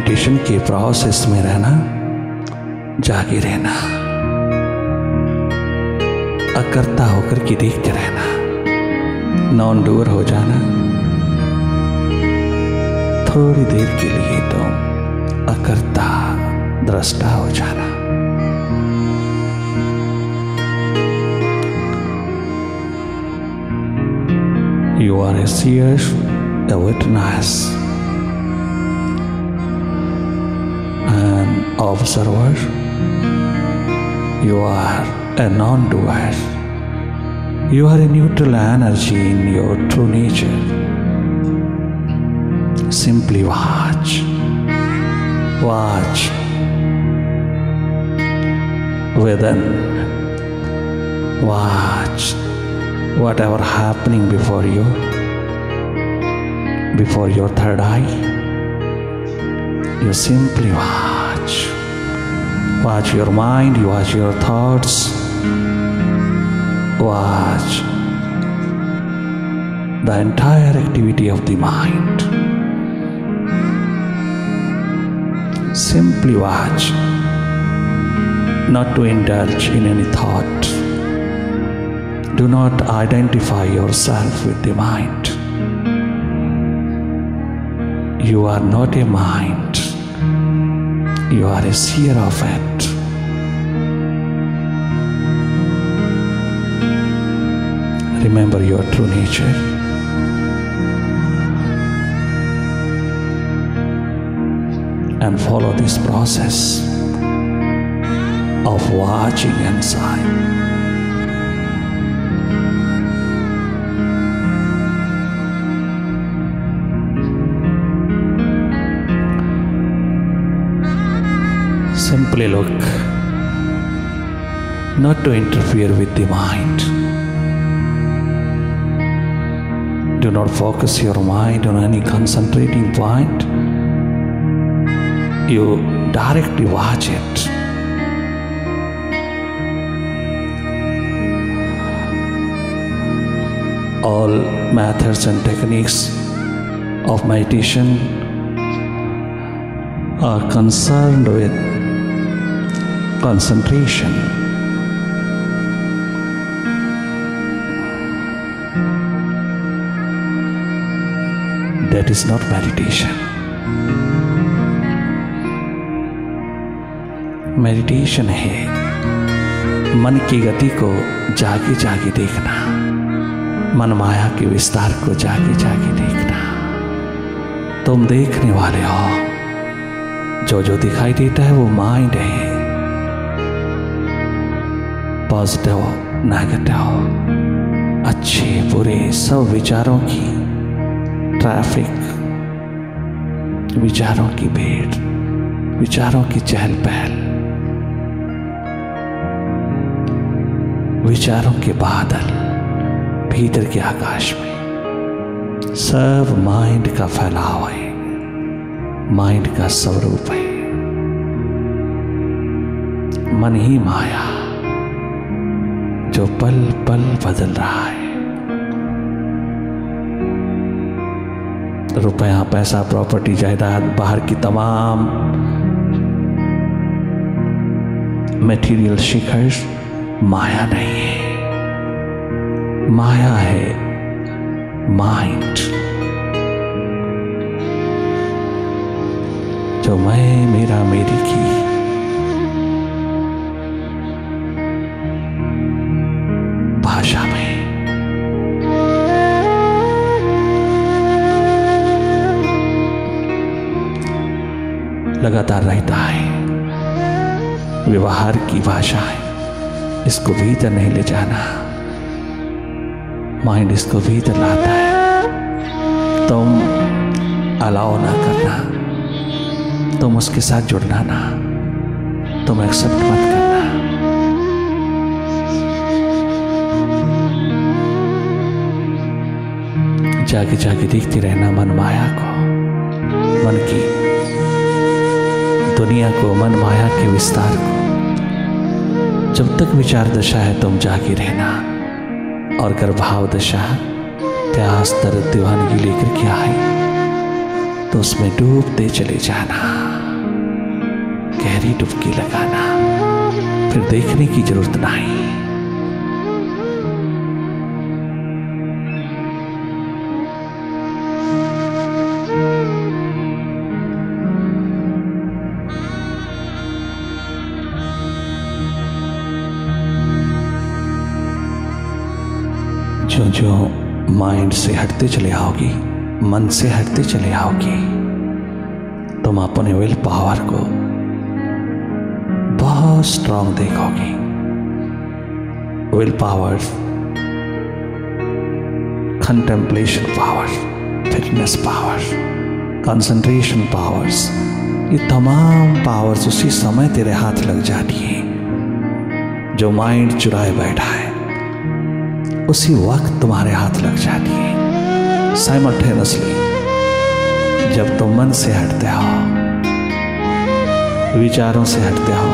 Meditation के process में रहना, जागे रहना, अकर्ता होकर के देखते रहना, नॉन डूअर हो जाना। थोड़ी देर के लिए तो अकर्ता दृष्टा हो जाना। You are a seer, a witness, an observer. You are a non-doer. You are a neutral energy in your true nature. Simply watch. Watch within. Watch whatever happening before you, before your third eye. You simply watch. Watch your mind, watch your thoughts. Watch the entire activity of the mind. Simply watch, not to indulge in any thought. Do not identify yourself with the mind. You are not a mind. You are a seer of it. Remember your true nature. And follow this process of watching inside. Simply look, not to interfere with the mind. Do not focus your mind on any concentrating point. You directly watch it. All methods and techniques of meditation are concerned with concentration. That is not meditation. Meditation है मन की गति को जागे जागे देखना, मन माया के विस्तार को जागे जागे देखना। तुम देखने वाले हो, जो जो दिखाई देता है वो माइंड है। पॉजिटिव, नेगेटिव, अच्छे बुरे सब विचारों की ट्रैफिक, विचारों की भीड़, विचारों की चहल पहल, विचारों के बादल भीतर के आकाश में सब माइंड का फैलाव है, माइंड का स्वरूप है। मन ही माया जो पल पल बदल रहा है। रुपया, पैसा, प्रॉपर्टी, जायदाद, बाहर की तमाम मटेरियल शिखर माया नहीं है, माया है माइंड, जो मैं मेरा मेरी की भाषा में लगातार रहता है। व्यवहार की भाषा है, इसको भीतर नहीं ले जाना, माइंड इसको भीतर लाता है। तुम अलाउ ना करना, तुम उसके साथ जुड़ना ना, तुम एक्सेप्ट मत करना। जागे जागे देखती रहना मन माया को, मन की दुनिया को, मन माया के विस्तार को। जब तक विचार दशा है तुम जागे रहना, और अगर भाव दशा प्यास दर्द दीवानगी लेकर के आए तो उसमें डूबते चले जाना। गहरी डुबकी लगाना, फिर देखने की जरूरत नहीं। जो जो माइंड से हटते चले आओगी, मन से हटते चले आओगी, तुम अपने विल पावर को बहुत स्ट्रांग देखोगी। Will power, contemplation power, fitness power, concentration powers, ये तमाम पावर्स उसी समय तेरे हाथ लग जाती है। जो माइंड चुराए बैठा है उसी वक्त तुम्हारे हाथ लग जाती है। साइमल्टेनियसली जब तुम मन से हटते हो, विचारों से हटते हो,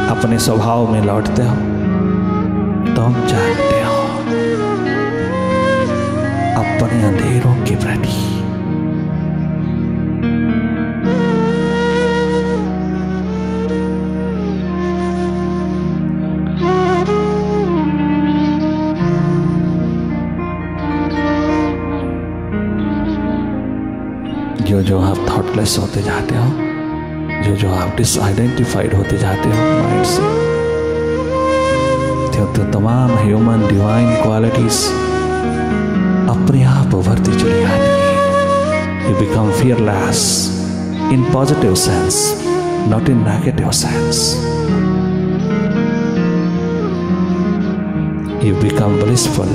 अपने स्वभाव में लौटते हो, तुम जागते हो अपने अंधेरों के प्रति। जो जो आप थॉटलेस होते जाते हो, जो जो आप डिसआइडेंटिफाइड होते जाते हो माइंड से, तो तमाम ह्यूमन डिवाइन क्वालिटीज अपने आप उभरती चली आती है। You become fearless in positive sense, not in negative sense. You become blissful,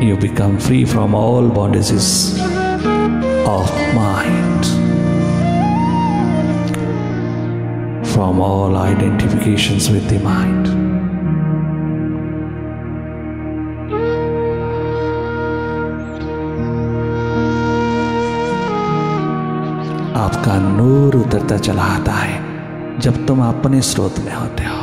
you become free from all bondages of mind, from all identifications with the mind. आपका नूर उतरता चला आता है जब तुम अपने स्रोत में होते हो।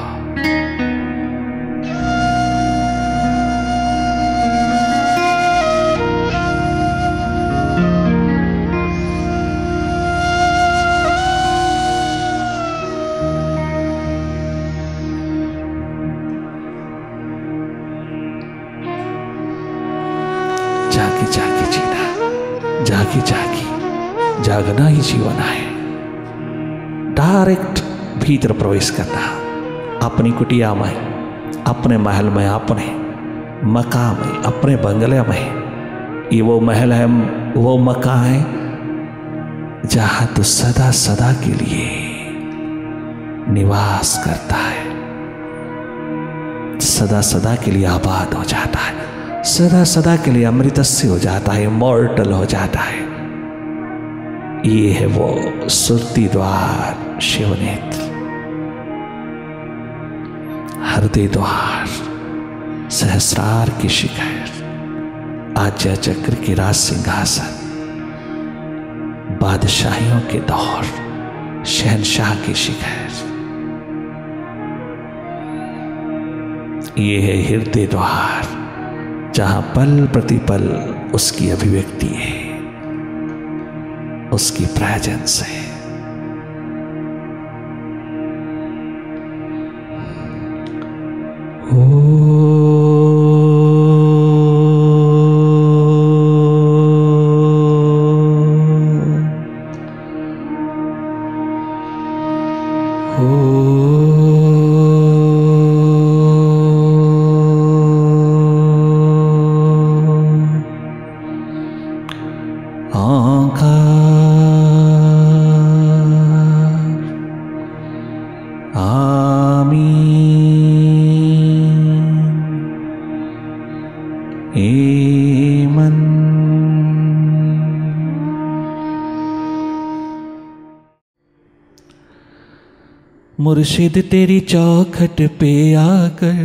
जागी जागी जीना, जागी जागी जागना ही जीवन है। डायरेक्ट भीतर प्रवेश करना, अपनी कुटिया में, अपने महल में, अपने मकान में, अपने बंगले में। ये वो महल है, वो मकान है जहां तू सदा सदा के लिए निवास करता है, सदा सदा के लिए आबाद हो जाता है, सदा सदा के लिए अमृतस्य हो जाता है, इमॉर्टल हो जाता है। ये है वो सुरती द्वार शिवनेत्र, हृदय द्वार, सहस्रार की शिखर, आज्ञा चक्र की राज सिंहासन, बादशाहियों के दौर, शहनशाह की शिखर। ये है हृदय द्वार जहां पल प्रतिपल उसकी अभिव्यक्ति है, उसकी प्रेजेंस है। मुर्शिद तेरी चौखट पे आकर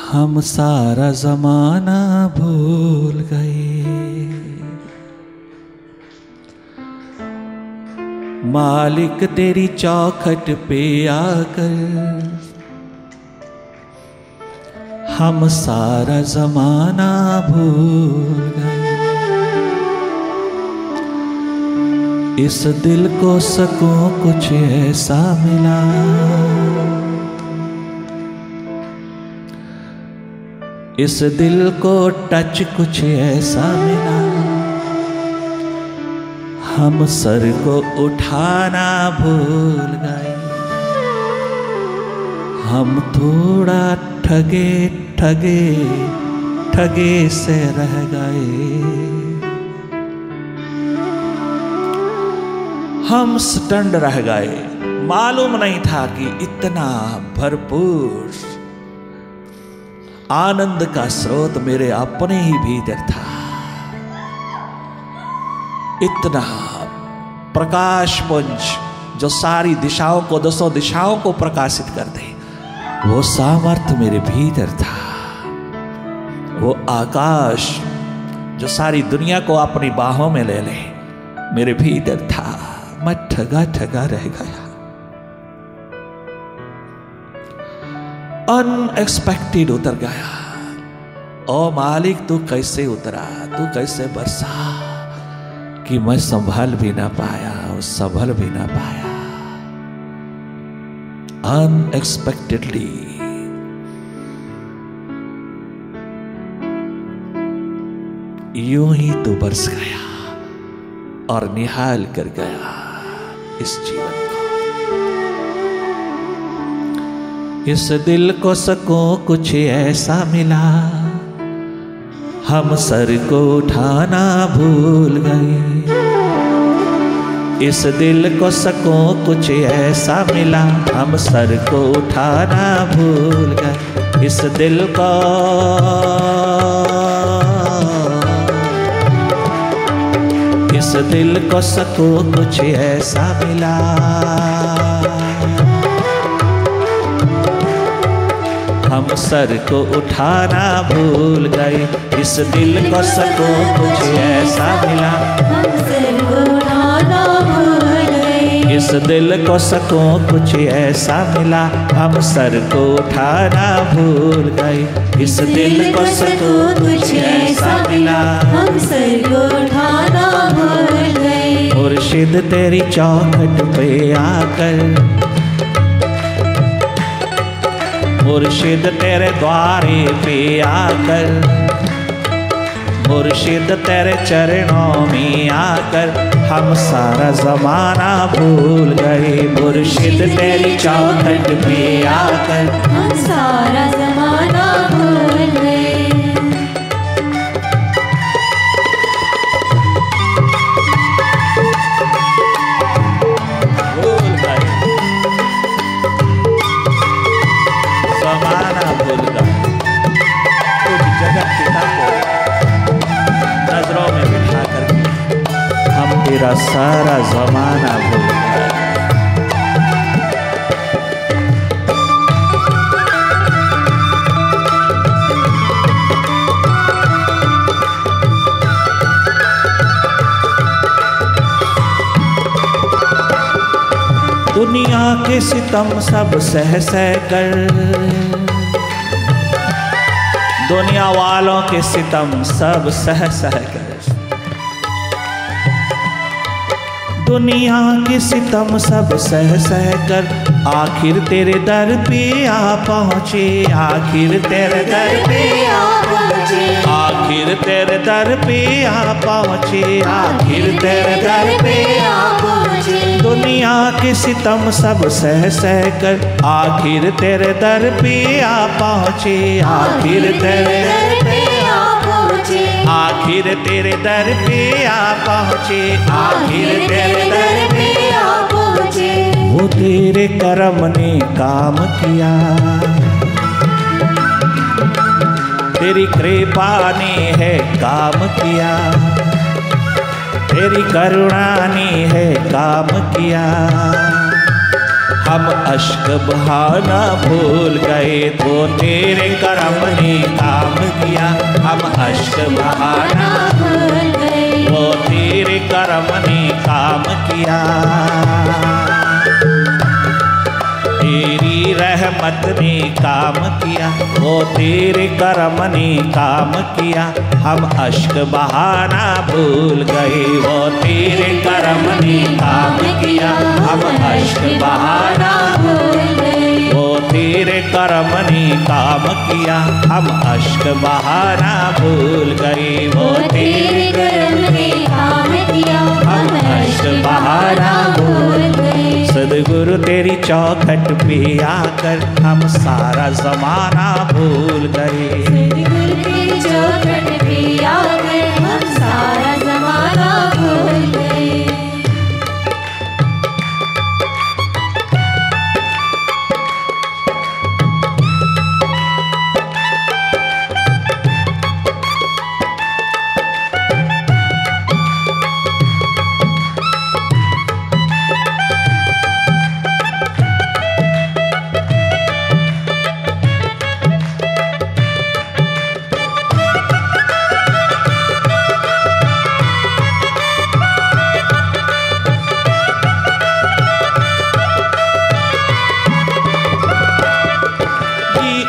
हम सारा जमाना भूल गए। मालिक तेरी चौखट पे आकर हम सारा जमाना भूल गए। इस दिल को सकूं कुछ ऐसा मिला, इस दिल को टच कुछ ऐसा मिला, हम सर को उठाना भूल गए, हम थोड़ा ठगे ठगे ठगे से रह गए, हम स्टंड रह गए। मालूम नहीं था कि इतना भरपूर आनंद का स्रोत मेरे अपने ही भीतर था, इतना प्रकाशपुंज जो सारी दिशाओं को, दसों दिशाओं को प्रकाशित कर दे, वो सामर्थ्य मेरे भीतर था। वो आकाश जो सारी दुनिया को अपनी बाहों में ले ले, मेरे भीतर था। मैं ठगा ठगा रह गया। अनएक्सपेक्टेड उतर गया। ओ मालिक, तू कैसे उतरा, तू कैसे बरसा कि मैं संभल भी ना पाया और संभल भी ना पाया। अनएक्सपेक्टेडली यूं ही तू बरस गया और निहाल कर गया इस जीवन को। इस दिल को सकूं कुछ ऐसा मिला, हम सर को उठाना भूल गए। इस दिल को सकूं कुछ ऐसा मिला, हम सर को उठाना भूल गए। इस दिल को सकूं कुछ ऐसा मिला, हम सर को उठाना भूल गए। इस दिल को सकूं कुछ ऐसा मिला, हम सर को उठाना भूल गए। इस दिल को सकूं कुछ ऐसा मिला, हम सर को उठाना भूल गए। इस दिल को सकूं कुछ ऐसा मिला, हम सर को उठाना भूल गए। मुर्शिद तेरी चौखट पे आकर, मुर्शिद तेरे द्वारे पे आकर, मुर्शिद तेरे चरणों में आकर हम सारा जमाना भूल गए। मुर्शिद तेरी चौखट पे आकर हम सारा जमाना भूल गए। तेरा सारा जमाना भूल गया। दुनिया के सितम सब सह सह कर, दुनिया वालों के सितम सब सह सह कर, दुनिया के सितम सब सह सह कर आखिर तेरे दर पे आ पहुँचे। आखिर तेरे दर पे आ पहुँचे, आखिर तेरे दर पे आ पहुँचे, आखिर तेरे दर पे आ पहुँचे। दुनिया के सितम सब सह सह कर आखिर तेरे दर पे आ पहुँचे। आखिर तेरे दर पे आ पहुँचे, आखिर तेरे दर पे आ पहुँचे, आखिर तेरे दर पे आ पहुँचे। वो तेरे करम ने काम किया, तेरी कृपा ने है काम किया, तेरी करुणा ने है काम किया। हम अश्क बहाना भूल गए तो तेरे करम ने काम किया। हम अश्क बहाना भूल गए तो तेरे करम ने काम किया। तेरी रहमत ने काम किया, वो तेरे करम ने काम किया, हम अश्क बहाना भूल गए। वो तेरे करम ने काम किया, हम अश्क बहाना भूल गए। वो तेरे करम ने काम किया, हम अश्क बहाना भूल गए। वो तेरे करम ने काम किया, हम अश्क बहाना भूल गए। सदगुरु तेरी चौखट पे आकर हम सारा जमाना भूल गए। सदगुरु तेरी चौखट पे आकर हम सारा जमाना भूल गए।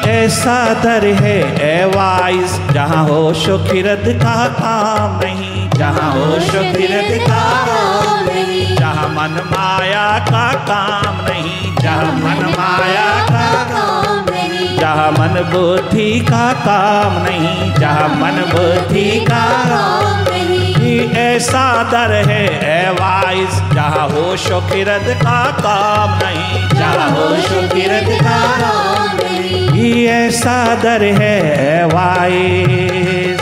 ऐसा दर है ए वाइस जहाँ होशो खिरद का काम नहीं, जहाँ होशो खिरद का काम नहीं, जहाँ मन माया का काम नहीं, जहाँ मन माया का काम नहीं, जहाँ मन बुद्धि का काम नहीं, जहाँ मन बुद्धि का काम नहीं। ऐसा दर है ए वाइस जहाँ होशो खिरद का काम नहीं, जहाँ होशो खिरद का काम नहीं। ऐसा दर है वाइस।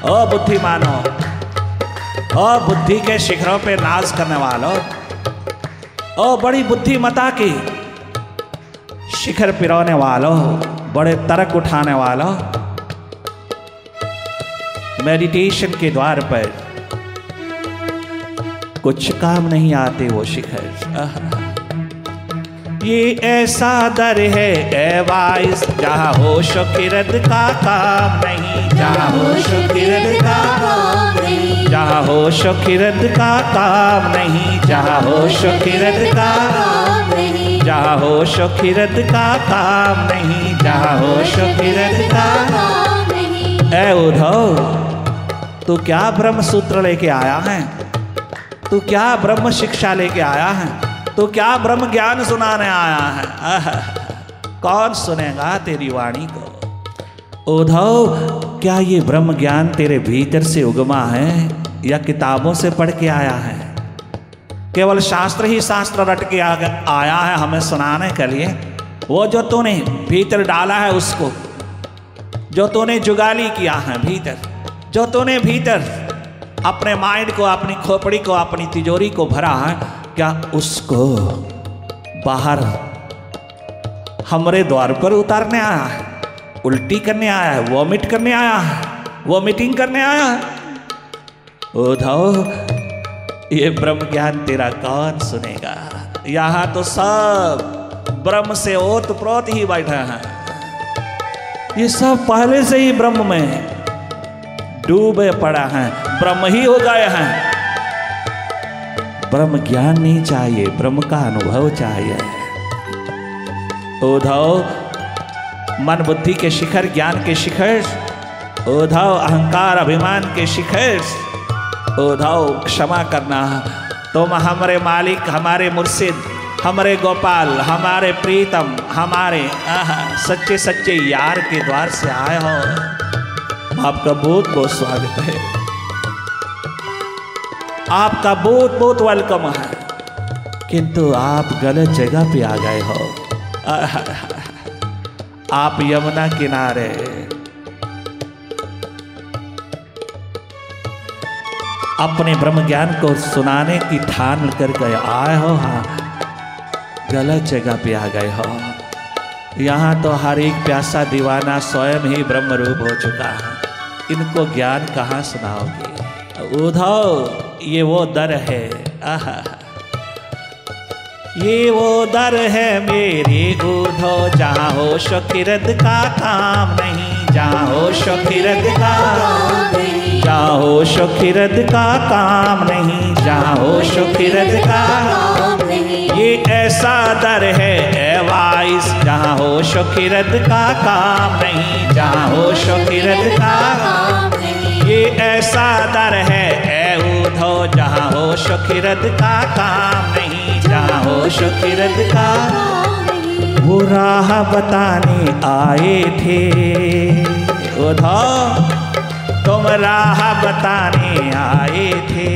ओ बुद्धिमानो, ओ बुद्धि के शिखरों पे नाज करने वालों, ओ बड़ी बुद्धिमता की शिखर पिरोने वालों, बड़े तर्क उठाने वालों, मेडिटेशन के द्वार पर कुछ काम नहीं आते वो शिखर। ये ऐसा दर है ए वाइस जहाँ होशो खिरद का काम नहीं, जहाँ होशो खिरद का काम नहीं, जहाँ होशो खिरद का काम नहीं, जहाँ होशो खिरद का काम नहीं, जहाँ होशो खिरद का काम नहीं, जहाँ होशो खिरद का काम नहीं। ए उद्धव, तू क्या ब्रह्म सूत्र लेके आया है? तू क्या ब्रह्म शिक्षा लेके आया है? तो क्या ब्रह्म ज्ञान सुनाने आया है? कौन सुनेगा तेरी वाणी को? उद्धव, क्या ये ब्रह्म ज्ञान तेरे भीतर से उगमा है या किताबों से पढ़ के आया है? केवल शास्त्र ही शास्त्र रट के आया है हमें सुनाने के लिए? वो जो तूने भीतर डाला है उसको, जो तूने जुगाली किया है भीतर, जो तूने भीतर अपने माइंड को, अपनी खोपड़ी को, अपनी तिजोरी को भरा है, क्या उसको बाहर हमरे द्वार पर उतारने आया है? उल्टी करने आया है? वॉमिट करने आया है? वॉमिटिंग करने आया है? उद्धव, ये ब्रह्म ज्ञान तेरा कौन सुनेगा? यहाँ तो सब ब्रह्म से ओत प्रोत ही बैठा है। ये सब पहले से ही ब्रह्म में डूबे पड़ा है, ब्रह्म ही हो गए हैं। ब्रह्म ज्ञान नहीं चाहिए, ब्रह्म का अनुभव चाहिए। उद्धव, मन बुद्धि के शिखर, ज्ञान के शिखर, उद्धव अहंकार अभिमान के शिखर, उद्धव क्षमा करना। तुम हमारे मालिक, हमारे मुर्शिद, हमारे गोपाल, हमारे प्रीतम, हमारे सच्चे सच्चे यार के द्वार से आए हो। आपका बहुत बहुत स्वागत है, आपका बहुत बहुत वेलकम है, किंतु आप गलत जगह पे आ गए हो। आप यमुना किनारे अपने ब्रह्म ज्ञान को सुनाने की ठान कर गए आए हो। हाँ, गलत जगह पे आ गए हो। यहाँ तो हर एक प्यासा दीवाना स्वयं ही ब्रह्म रूप हो चुका है, इनको ज्ञान कहाँ सुनाओगे? उद्धव, ये वो दर है, ये वो दर है मेरे उद्धव, जहाँ होशो खिरद का काम नहीं, जहाँ होशो खिरद का काम नहीं, जहाँ होशो खिरद का काम नहीं, जहाँ होशो खिरद का काम नहीं। ये ऐसा दर है शोखिरद का काम नहीं, जहाँ हो शोखिरद का काम नहीं। ये ऐसा दर है ऐ उद्धव, जहाँ हो शोखिरद का काम नहीं, जहाँ हो शोखिरद का। वो राह बताने आए थे उद्धव, तुम राह बताने आए थे,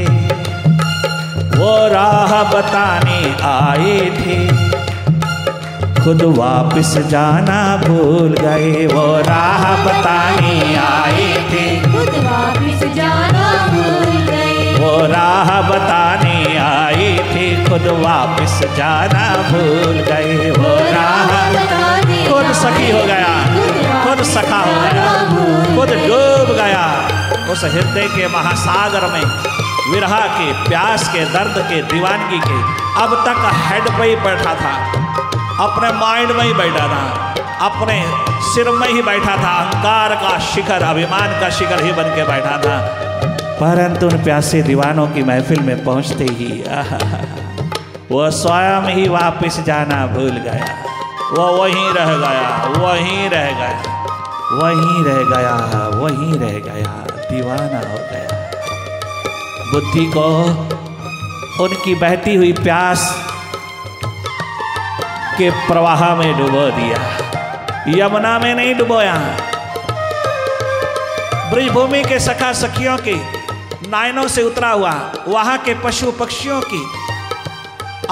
वो राह बताने आए थे, खुद वापस जाना भूल गए। वो राह बताने आए थे, खुद वापस जाना भूल गए। वो राह बताने आए थे, खुद वापस जाना भूल गए। वो राह खुद सखी हो गया, खुद सखा हो गया, खुद डूब गया उस हृदय के महासागर में, विरह के, प्यास के, दर्द के, दीवानगी के। अब तक हेड पे ही बैठा था, अपने माइंड में ही बैठा था, अपने सिर में ही बैठा था, अहंकार का शिखर, अभिमान का शिखर ही बन के बैठा था। परंतु उन प्यासे दीवानों की महफिल में पहुंचते ही वो स्वयं ही वापस जाना भूल गया। वो वहीं रह गया, वहीं रह गया, वहीं रह गया, वहीं रह गया, दीवाना हो गया। बुद्धि को उनकी बहती हुई प्यास के प्रवाह में डुबो दिया, यमुना में नहीं डुबोया। ब्रजभूमि के सखा सखियों के नयनों से उतरा हुआ, वहां के पशु पक्षियों की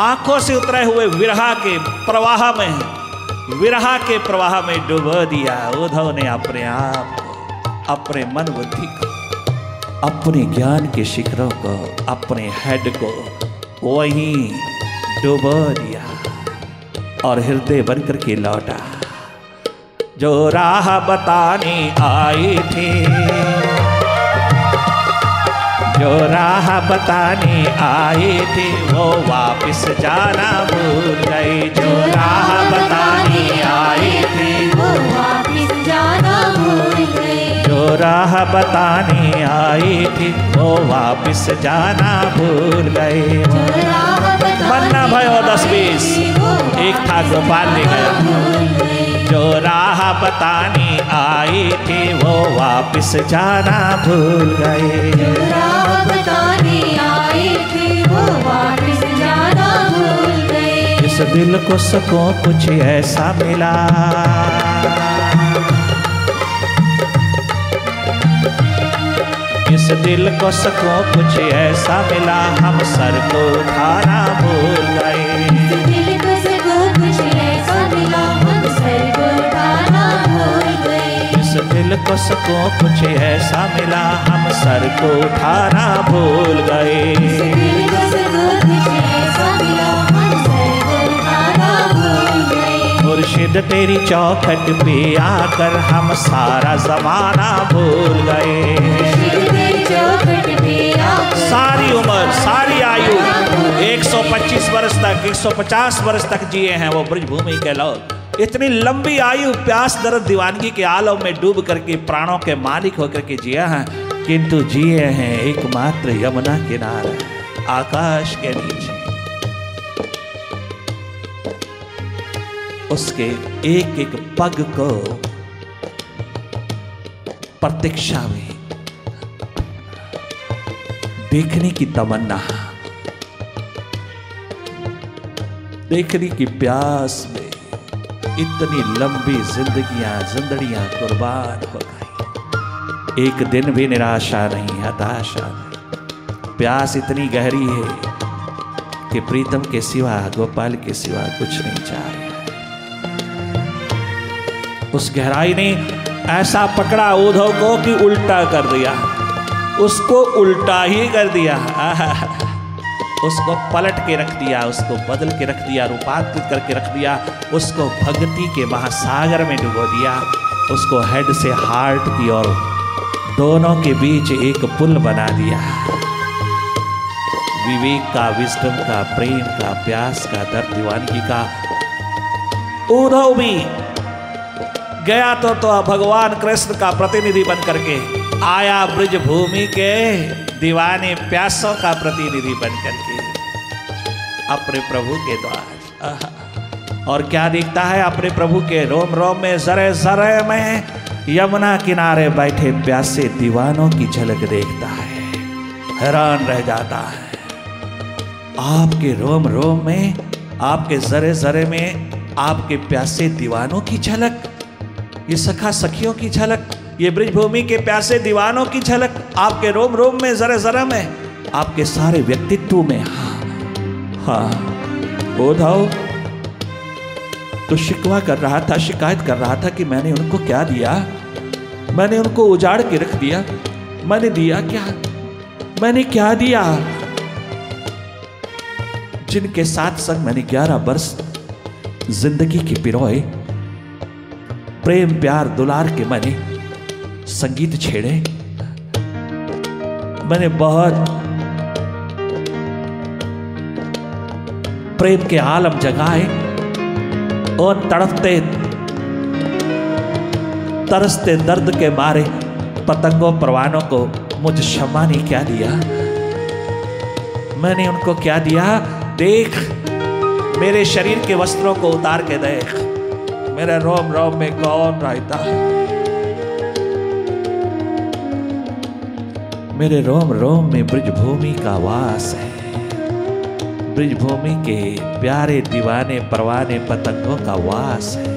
आंखों से उतरे हुए विरह के प्रवाह में, विरह के प्रवाह में डुबो दिया। उद्धव ने अपने आप को, अपने मन बुद्धि को, अपने ज्ञान के शिखरों को, अपने हेड को वहीं डुबो दिया और हृदय बनकर के लौटा। जो राह बताने आए थे, जो राह बताने आए थे, वो वापस जाना भूल गए। जो राह बताने आए थे, वो वापस जाना भूल गए। जो राह बताने आए थे, वो वापस जाना भूल गए। मन्ना भयो 10-20, एक था गोपाल ले गया। जो राह बताने आए थे, वो वापस जाना भूल गए। जो राह बताने आए थे, वो वापस जाना भूल गए। इस दिल को सको कुछ ऐसा मिला, इस दिल को सको कुछ ऐसा मिला, हम सर को उठाना भूल गए। इस दिल को सको कुछ ऐसा मिला, हम सर को उठाना भूल गए। इस दिल को सको कुछ ऐसा मिला, हम सर को उठाना भूल गए। इस दिल को सको कुछ ऐसा मिला, हम सर को उठाना भूल गए। मुर्शिद तेरी चौखट पे आकर हम सारा जमाना भूल गए। सारी उम्र, सारी आयु 125 वर्ष तक, 150 वर्ष तक जिए हैं वो ब्रजभूमि के लोग। इतनी लंबी आयु प्यास दर्द दीवानगी के आलम में डूब करके प्राणों के मालिक होकर के जिया है, किंतु जिए हैं एकमात्र यमुना किनारे, आकाश के नीचे। उसके एक एक पग को प्रतीक्षा में देखने की तमन्ना, देखने की प्यास में इतनी लंबी जिंदड़ियां कुर्बान हो गई। एक दिन भी निराशा नहीं, हताशा नहीं। प्यास इतनी गहरी है कि प्रीतम के सिवा, गोपाल के सिवा कुछ नहीं चाह रहा। उस गहराई ने ऐसा पकड़ा उद्धव को कि उल्टा कर दिया, उसको उल्टा ही कर दिया। उसको पलट के रख दिया, उसको बदल के रख दिया, रूपांतरित करके रख दिया, उसको भक्ति के महासागर में डुबो दिया, उसको हेड से हार्ट की और दोनों के बीच एक पुल बना दिया। विवेक का, विजडम का, प्रेम का, प्यास का, दर्द दीवानगी का। उद्धव भी गया तो भगवान कृष्ण का प्रतिनिधि बन करके आया, ब्रजभूमि के दीवाने प्यासों का प्रतिनिधि बन करके अपने प्रभु के द्वार। और क्या दिखता है? अपने प्रभु के रोम रोम में, जरे जरे में यमुना किनारे बैठे प्यासे दीवानों की झलक देखता है। हैरान रह जाता है। आपके रोम रोम में, आपके जरे जरे में आपके प्यासे दीवानों की झलक, ये सखा सखियों की झलक, ये ब्रजभूमि के प्यासे दीवानों की झलक आपके रोम रोम में, जरे जरे में, आपके सारे व्यक्तित्व में। हाँ, उद्धव तो शिकवा कर रहा था, शिकायत कर रहा था कि मैंने उनको क्या दिया, मैंने उनको उजाड़ के रख दिया, मैंने दिया क्या, मैंने क्या दिया? जिनके साथ संग मैंने 11 वर्ष जिंदगी के पिरोए, प्रेम प्यार दुलार के मैंने संगीत छेड़े, मैंने बहुत प्रेम के आलम जगाए और तड़पते तरसते दर्द के मारे पतंगों परवानों को मुझ शम्मा ने क्या दिया? मैंने उनको क्या दिया? देख, मेरे शरीर के वस्त्रों को उतार के देख, मेरे रोम रोम में कौन रहता है? मेरे रोम रोम में ब्रजभूमि का वास है। ब्रजभूमि के प्यारे दीवाने परवाने पतंगों का वास है।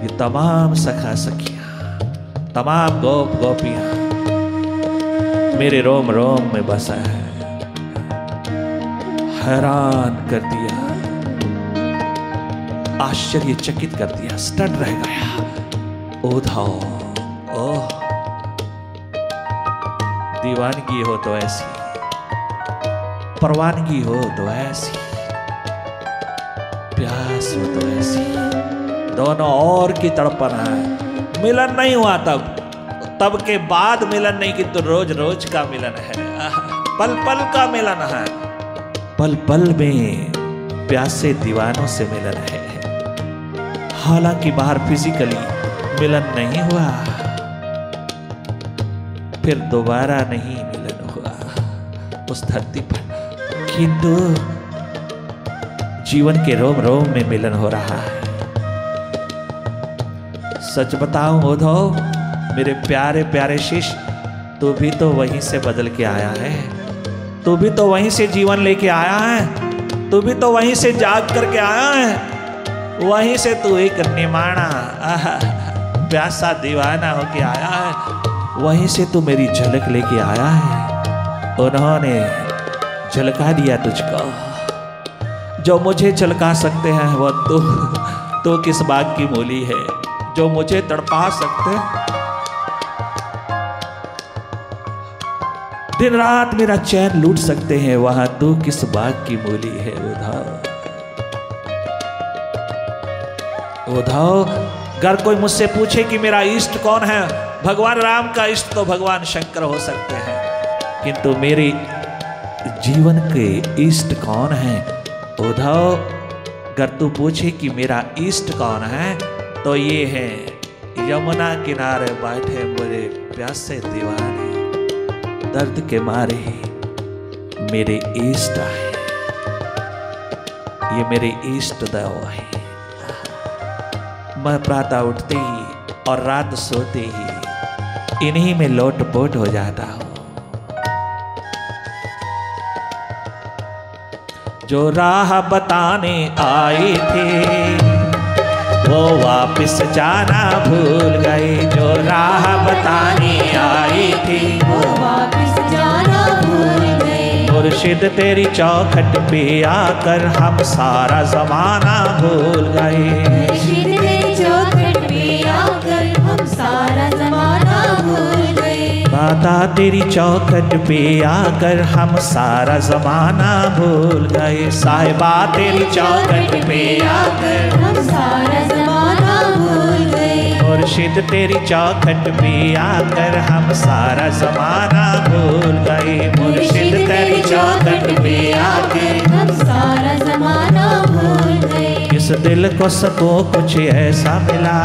ये तमाम सखा सखियां, तमाम गोप गोपियां मेरे रोम रोम में बसा है। हैरान कर दिया, आश्चर्यचकित कर दिया, स्टन रह गया। उद्धव, ओह, दीवानगी हो तो ऐसी, परवानगी हो तो ऐसी, प्यास हो तो ऐसी, दोनों और की तड़पन है। मिलन नहीं हुआ तब के बाद मिलन नहीं, किंतु रोज रोज का मिलन है, पल पल का मिलन है, पल पल में प्यासे दीवानों से मिलन है। हालांकि बाहर फिजिकली मिलन नहीं हुआ, फिर दोबारा नहीं मिलन हुआ उस धरती पर, किंतु जीवन के रोम रोम में मिलन हो रहा है। सच बताऊं उद्धव, मेरे प्यारे प्यारे शिष्य, तू भी तो वहीं से बदल के आया है, तू भी तो वहीं से जीवन लेके आया है, तू भी तो वहीं से जाग करके आया है, वहीं से तू एक निमाणा प्यासा दीवाना होके आया है, वहीं से तू मेरी झलक लेके आया है। उन्होंने झलका दिया तुझको, जो मुझे झलका सकते हैं वो तो किस बाग की मूली है, जो मुझे तड़पा सकते, दिन रात मेरा चैन लूट सकते हैं, वहां तू किस बाग की मूली है। उद्धव, अगर कोई मुझसे पूछे कि मेरा इष्ट कौन है, भगवान राम का इष्ट तो भगवान शंकर हो सकते हैं, किंतु मेरे जीवन के इष्ट कौन है? उद्धव, अगर तू पूछे कि मेरा इष्ट कौन है, तो ये है यमुना किनारे बैठे मेरे प्यासे दीवाने, दर्द के मारे मेरे इष्ट है, ये मेरे इष्ट देव है। मैं प्रातः उठते ही और रात सोते ही इन्हीं में लोटपोट हो जाता हूं। जो राह बताने आए थे वो वापस जाना भूल गए, जो राह बताने आए थे वो वापस जाना भूल गए। मुर्शिद तेरी चौखट पे आकर हम सारा जमाना भूल गए, मुर्शिद तेरी चौखट पे आकर हम सारा जमाना भूल गए। माता तेरी चौखट पे आकर हम सारा जमाना भूल गए, साहिबा तेरी चौखट पे आकर हम सारा जमाना भूल गए। मुर्शिद तेरी चौखट पे आकर हम सारा जमाना भूल गए, मुर्शिद तेरी चौखट पे आकर हम सारा जमाना भूल गए। इस दिल को सको कुछ ऐसा मिला,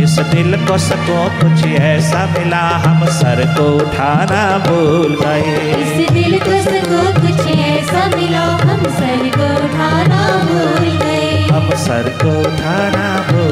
इस दिल को सुकून कुछ ऐसा मिला, हम सर को उठाना भूल गए। इस दिल को सुकून कुछ ऐसा मिला, हम सर को उठाना भूल गए। हम सर को उठाना भूल